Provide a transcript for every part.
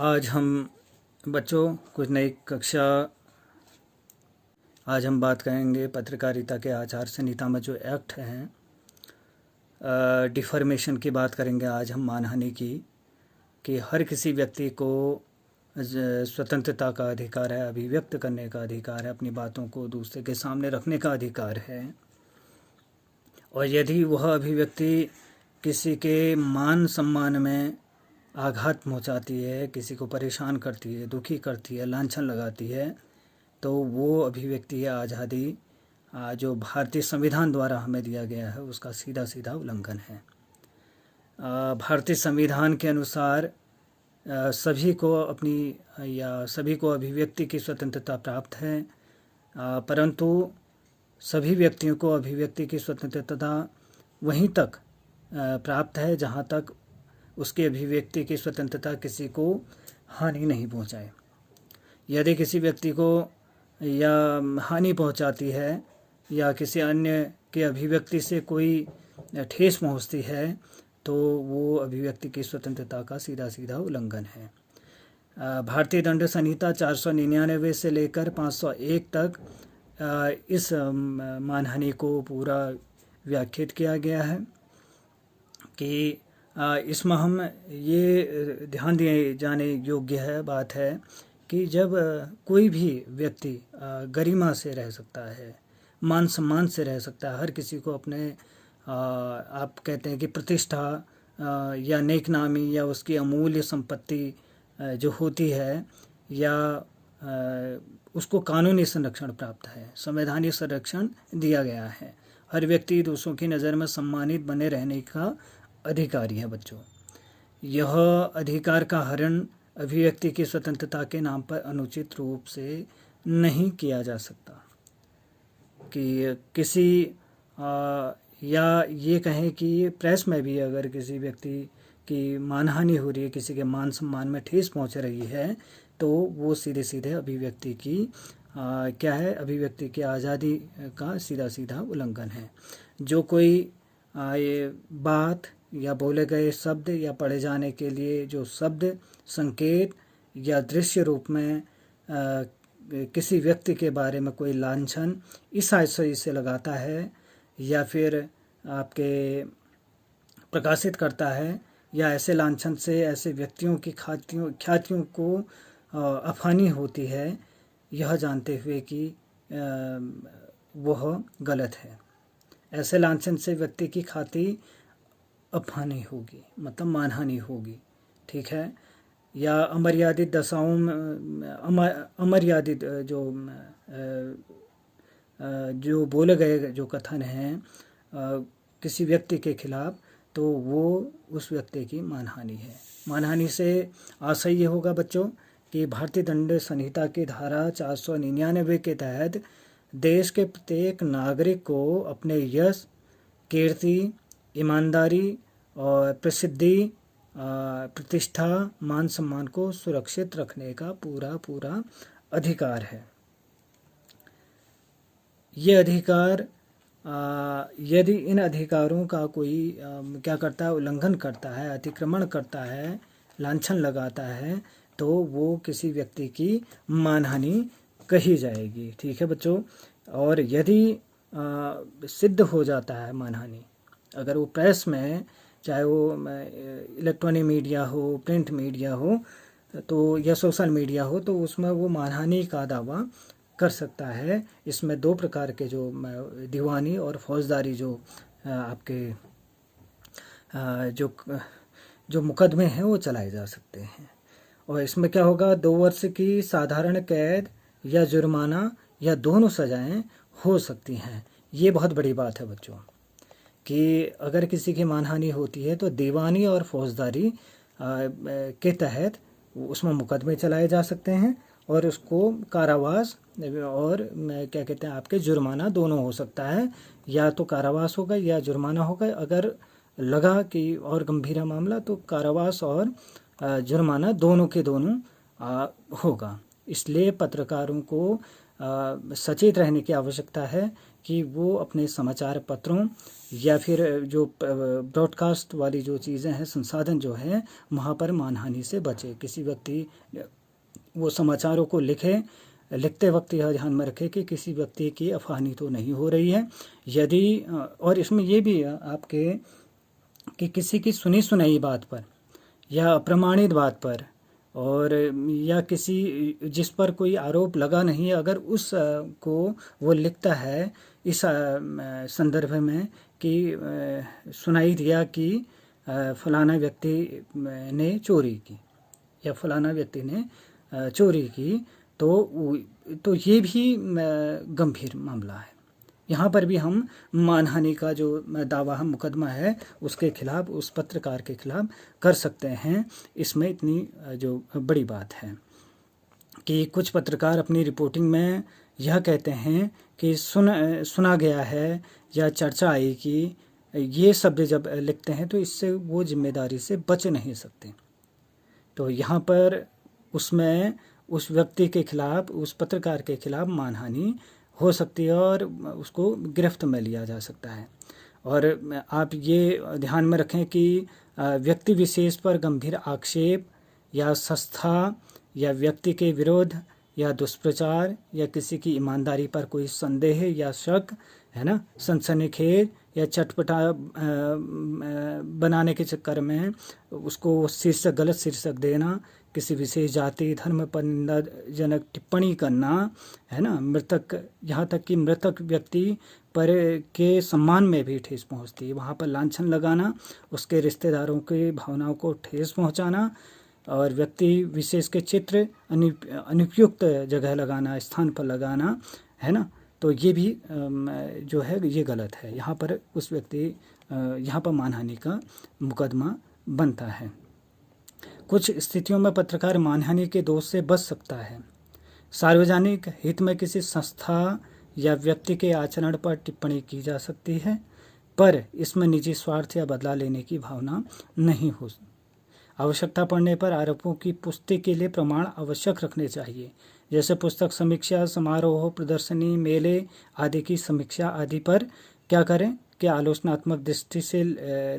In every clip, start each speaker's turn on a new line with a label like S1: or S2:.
S1: आज हम बच्चों कुछ नई कक्षा आज हम बात करेंगे पत्रकारिता के आचार संहिता में जो एक्ट हैं, डिफर्मेशन की बात करेंगे आज हम, मानहानि की, कि हर किसी व्यक्ति को स्वतंत्रता का अधिकार है, अभिव्यक्त करने का अधिकार है, अपनी बातों को दूसरे के सामने रखने का अधिकार है। और यदि वह अभिव्यक्ति किसी के मान सम्मान में आघात पहुंचाती है, किसी को परेशान करती है, दुखी करती है, लांछन लगाती है, तो वो अभिव्यक्ति या आज़ादी जो भारतीय संविधान द्वारा हमें दिया गया है उसका सीधा सीधा उल्लंघन है। भारतीय संविधान के अनुसार सभी को अभिव्यक्ति की स्वतंत्रता प्राप्त है, परंतु सभी व्यक्तियों को अभिव्यक्ति की स्वतंत्रता वहीं तक प्राप्त है जहाँ तक उसकी अभिव्यक्ति की स्वतंत्रता किसी को हानि नहीं पहुंचाए। यदि किसी व्यक्ति को या हानि पहुंचाती है या किसी अन्य के अभिव्यक्ति से कोई ठेस पहुंचती है तो वो अभिव्यक्ति की स्वतंत्रता का सीधा सीधा उल्लंघन है। भारतीय दंड संहिता 499 से लेकर 501 तक इस मानहानि को पूरा व्याख्यात किया गया है कि इसमें हम ये ध्यान दिए जाने योग्य है बात है कि जब कोई भी व्यक्ति गरिमा से रह सकता है, मान सम्मान से रह सकता है, हर किसी को अपने आप कहते हैं कि प्रतिष्ठा या नेकनामी या उसकी अमूल्य संपत्ति जो होती है या उसको कानूनी संरक्षण प्राप्त है, संवैधानिक संरक्षण दिया गया है। हर व्यक्ति दूसरों की नज़र में सम्मानित बने रहने का अधिकारी है बच्चों। यह अधिकार का हरण अभिव्यक्ति की स्वतंत्रता के नाम पर अनुचित रूप से नहीं किया जा सकता। कि किसी या ये कहें कि प्रेस में भी अगर किसी व्यक्ति की मानहानि हो रही है, किसी के मान सम्मान में ठेस पहुंच रही है, तो वो सीधे सीधे अभिव्यक्ति की अभिव्यक्ति की आज़ादी का सीधा सीधा उल्लंघन है। जो कोई ये बात या बोले गए शब्द या पढ़े जाने के लिए जो शब्द, संकेत या दृश्य रूप में किसी व्यक्ति के बारे में कोई लांछन इस आशय से लगाता है या फिर आपके प्रकाशित करता है या ऐसे लांछन से ऐसे व्यक्तियों की ख्यातियों को अफहानि होती है, यह जानते हुए कि वह गलत है। ऐसे लांछन से व्यक्ति की ख्याति अपहानि होगी, मतलब मानहानि होगी, ठीक है। या अमर्यादित दशाओं में अमर्यादित जो बोले गए जो कथन हैं किसी व्यक्ति के खिलाफ, तो वो उस व्यक्ति की मानहानि है। मानहानि से आशय ये होगा बच्चों कि भारतीय दंड संहिता की धारा 499 के तहत देश के प्रत्येक नागरिक को अपने यश, कीर्ति, ईमानदारी और प्रसिद्धि, प्रतिष्ठा, मान सम्मान को सुरक्षित रखने का पूरा अधिकार है। ये अधिकार यदि इन अधिकारों का कोई क्या करता है, उल्लंघन करता है, अतिक्रमण करता है, लांछन लगाता है, तो वो किसी व्यक्ति की मानहानि कही जाएगी, ठीक है बच्चों। और यदि सिद्ध हो जाता है मानहानि, अगर वो प्रेस में, चाहे वो इलेक्ट्रॉनिक मीडिया हो, प्रिंट मीडिया हो तो या सोशल मीडिया हो, तो उसमें वो मानहानि का दावा कर सकता है। इसमें दो प्रकार के जो दीवानी और फौजदारी जो आपके जो मुकदमे हैं वो चलाए जा सकते हैं। और इसमें क्या होगा, 2 वर्ष की साधारण कैद या जुर्माना या दोनों सजाएं हो सकती हैं। ये बहुत बड़ी बात है बच्चों कि अगर किसी की मानहानि होती है तो दीवानी और फौजदारी के तहत उसमें मुकदमे चलाए जा सकते हैं और उसको कारावास और क्या कहते हैं आपके जुर्माना दोनों हो सकता है। या तो कारावास होगा या जुर्माना होगा। अगर लगा कि और गंभीर है मामला तो कारावास और जुर्माना दोनों के दोनों होगा। इसलिए पत्रकारों को सचेत रहने की आवश्यकता है कि वो अपने समाचार पत्रों या फिर जो ब्रॉडकास्ट वाली जो चीज़ें हैं, संसाधन जो है, वहाँ पर मानहानि से बचे। किसी व्यक्ति वो समाचारों को लिखते वक्त यह ध्यान में रखे कि किसी व्यक्ति की अफवाहनी तो नहीं हो रही है। यदि और इसमें ये भी है आपके कि किसी की सुनी सुनाई बात पर या अप्रमाणित बात पर और या किसी जिस पर कोई आरोप लगा नहीं है, अगर उस को वो लिखता है इस संदर्भ में कि सुनाई दिया कि फलाना व्यक्ति ने चोरी की या फलाना व्यक्ति ने चोरी की, तो ये भी गंभीर मामला है। यहाँ पर भी हम मानहानि का जो दावा हम मुकदमा है उसके खिलाफ, उस पत्रकार के खिलाफ कर सकते हैं। इसमें इतनी जो बड़ी बात है कि कुछ पत्रकार अपनी रिपोर्टिंग में यह कहते हैं कि सुना गया है या चर्चा आई कि ये शब्द जब लिखते हैं तो इससे वो जिम्मेदारी से बच नहीं सकते। तो यहाँ पर उसमें उस व्यक्ति के खिलाफ, उस पत्रकार के खिलाफ मानहानि हो सकती है और उसको गिरफ्त में लिया जा सकता है। और आप ये ध्यान में रखें कि व्यक्ति विशेष पर गंभीर आक्षेप या संस्था या व्यक्ति के विरोध या दुष्प्रचार या किसी की ईमानदारी पर कोई संदेह या शक है ना, सनसनीखेज या चटपटा बनाने के चक्कर में उसको शीर्षक, गलत शीर्षक देना, किसी विशेष जाति धर्म पर निंदाजनक टिप्पणी करना, है ना, मृतक, यहाँ तक कि मृतक व्यक्ति पर के सम्मान में भी ठेस पहुँचती है, वहाँ पर लांछन लगाना, उसके रिश्तेदारों की भावनाओं को ठेस पहुँचाना और व्यक्ति विशेष के चित्र अनुपयुक्त जगह लगाना, स्थान पर लगाना, है ना, तो ये भी जो है ये गलत है। यहाँ पर उस व्यक्ति यहाँ पर मानहानि का मुकदमा बनता है। कुछ स्थितियों में पत्रकार मानहानि के दोष से बच सकता है। सार्वजनिक हित में किसी संस्था या व्यक्ति के आचरण पर टिप्पणी की जा सकती है, पर इसमें निजी स्वार्थ या बदला लेने की भावना नहीं हो। आवश्यकता पड़ने पर आरोपों की पुष्टि के लिए प्रमाण आवश्यक रखने चाहिए, जैसे पुस्तक समीक्षा, समारोह, प्रदर्शनी, मेले आदि की समीक्षा आदि पर क्या करें कि आलोचनात्मक दृष्टि से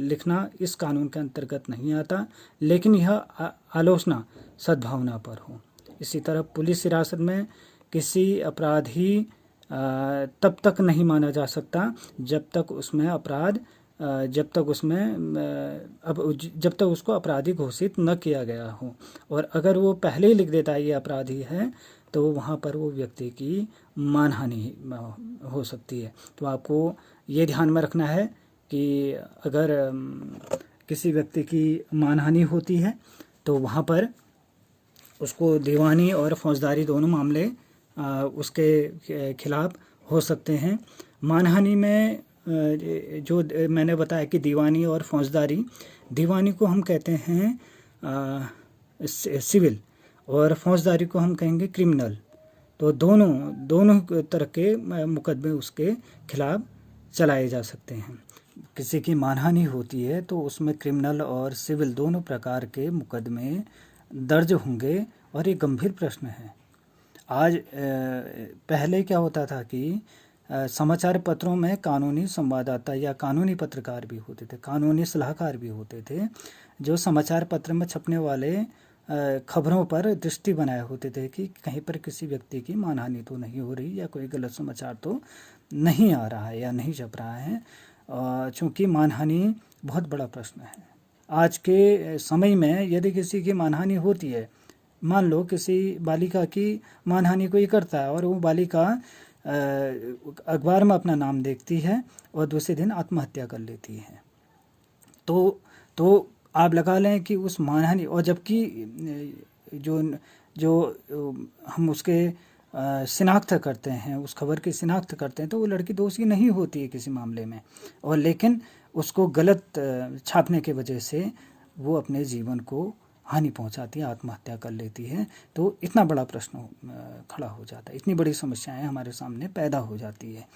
S1: लिखना इस कानून के अंतर्गत नहीं आता, लेकिन यह आलोचना सद्भावना पर हो। इसी तरह पुलिस हिरासत में किसी अपराधी तब तक नहीं माना जा सकता जब तक उसको अपराधी घोषित न किया गया हो, और अगर वो पहले ही लिख देता है ये अपराधी है तो वहाँ पर वो व्यक्ति की मानहानि हो सकती है। तो आपको ये ध्यान में रखना है कि अगर किसी व्यक्ति की मानहानि होती है तो वहाँ पर उसको दीवानी और फौजदारी दोनों मामले उसके खिलाफ हो सकते हैं। मानहानि में जो मैंने बताया कि दीवानी और फौजदारी, दीवानी को हम कहते हैं सिविल और फौजदारी को हम कहेंगे क्रिमिनल। तो दोनों तरह के मुकदमे उसके खिलाफ चलाए जा सकते हैं। किसी की मानहानि होती है तो उसमें क्रिमिनल और सिविल दोनों प्रकार के मुकदमे दर्ज होंगे, और ये गंभीर प्रश्न है। आज पहले क्या होता था कि समाचार पत्रों में कानूनी संवाददाता या कानूनी पत्रकार भी होते थे, कानूनी सलाहकार भी होते थे, जो समाचार पत्र में छपने वाले खबरों पर दृष्टि बनाए होते थे कि कहीं पर किसी व्यक्ति की मानहानि तो नहीं हो रही या कोई गलत समाचार तो नहीं आ रहा है या नहीं छप रहा है। चूँकि मानहानि बहुत बड़ा प्रश्न है आज के समय में। यदि किसी की मानहानि होती है, मान लो किसी बालिका की मानहानि कोई करता है और वो बालिका अखबार में अपना नाम देखती है और दूसरे दिन आत्महत्या कर लेती है, तो आप लगा लें कि उस मानहानि, और जबकि जो हम उसके शिनाख्त करते हैं, उस खबर की शिनाख्त करते हैं, तो वो लड़की दोषी नहीं होती है किसी मामले में, और लेकिन उसको गलत छापने के वजह से वो अपने जीवन को हानि पहुंचाती है, आत्महत्या कर लेती है। तो इतना बड़ा प्रश्न खड़ा हो जाता है, इतनी बड़ी समस्याएं हमारे सामने पैदा हो जाती है।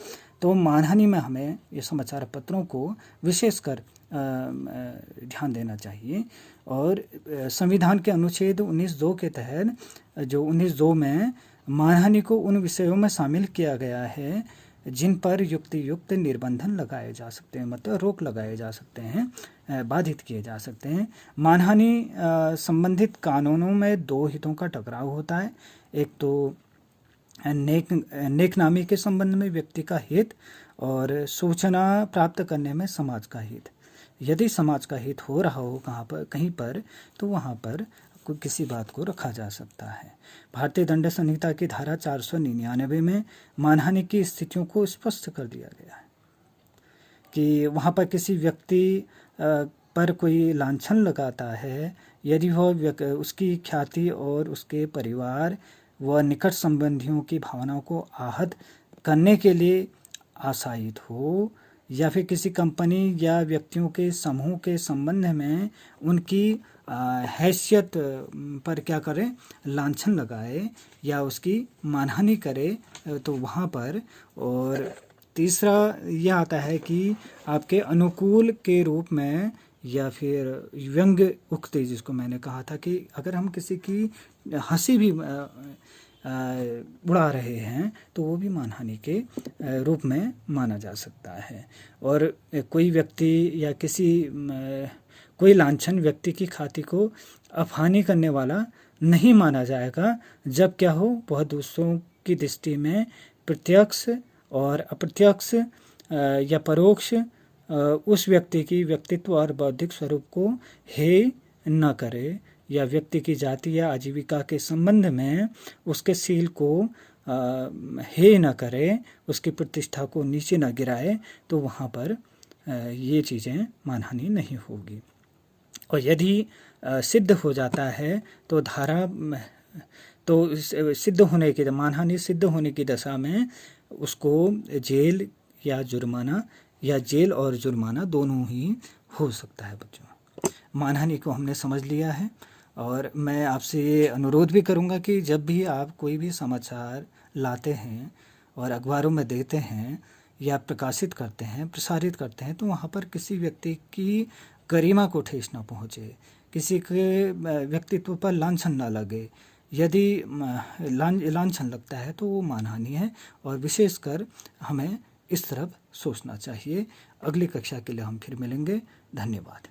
S1: तो मानहानि में हमें ये समाचार पत्रों को विशेषकर ध्यान देना चाहिए। और संविधान के अनुच्छेद 19(2) के तहत, जो 19(2) में मानहानि को उन विषयों में शामिल किया गया है जिन पर युक्तियुक्त निर्बंधन लगाए जा सकते हैं, मतलब रोक लगाए जा सकते हैं, बाधित किए जा सकते हैं। मानहानि संबंधित कानूनों में दो हितों का टकराव होता है। एक तो नेकनामी के संबंध में व्यक्ति का हित और सूचना प्राप्त करने में समाज का हित। यदि समाज का हित हो रहा हो कहीं पर, तो वहाँ पर किसी बात को रखा जा सकता है। भारतीय दंड संहिता की धारा 499 में मानहानि की स्थितियों को स्पष्ट कर दिया गया है कि वहाँ पर किसी व्यक्ति पर कोई लांछन लगाता है, यदि वह उसकी ख्याति और उसके परिवार व निकट संबंधियों की भावनाओं को आहत करने के लिए आशायित हो, या फिर किसी कंपनी या व्यक्तियों के समूह के संबंध में उनकी हैसियत पर क्या करे, लांछन लगाए या उसकी मानहानि करे, तो वहाँ पर। और तीसरा यह आता है कि आपके अनुकूल के रूप में या फिर व्यंग्य उक्ति, जिसको मैंने कहा था कि अगर हम किसी की हंसी भी उड़ा रहे हैं तो वो भी मानहानि के रूप में माना जा सकता है। और कोई व्यक्ति या कोई लांछन व्यक्ति की ख्याति को अपहानि करने वाला नहीं माना जाएगा जब क्या हो, वह दूसरों की दृष्टि में प्रत्यक्ष और अप्रत्यक्ष या परोक्ष उस व्यक्ति की व्यक्तित्व और बौद्धिक स्वरूप को हेय न करे, या व्यक्ति की जाति या आजीविका के संबंध में उसके शील को हेय न करे, उसकी प्रतिष्ठा को नीचे न गिराए, तो वहाँ पर ये चीज़ें मानहानि नहीं होगी। और यदि सिद्ध हो जाता है तो सिद्ध होने की, मानहानि सिद्ध होने की दशा में उसको जेल या जुर्माना, या जेल और जुर्माना दोनों ही हो सकता है। बच्चों, मानहानि को हमने समझ लिया है, और मैं आपसे ये अनुरोध भी करूँगा कि जब भी आप कोई भी समाचार लाते हैं और अखबारों में देते हैं या प्रकाशित करते हैं, प्रसारित करते हैं, तो वहाँ पर किसी व्यक्ति की गरिमा को ठेस न पहुँचे, किसी के व्यक्तित्व पर लांछन न लगे। यदि लांछन लगता है तो वो मानहानि है, और विशेषकर हमें इस तरफ सोचना चाहिए। अगली कक्षा के लिए हम फिर मिलेंगे। धन्यवाद।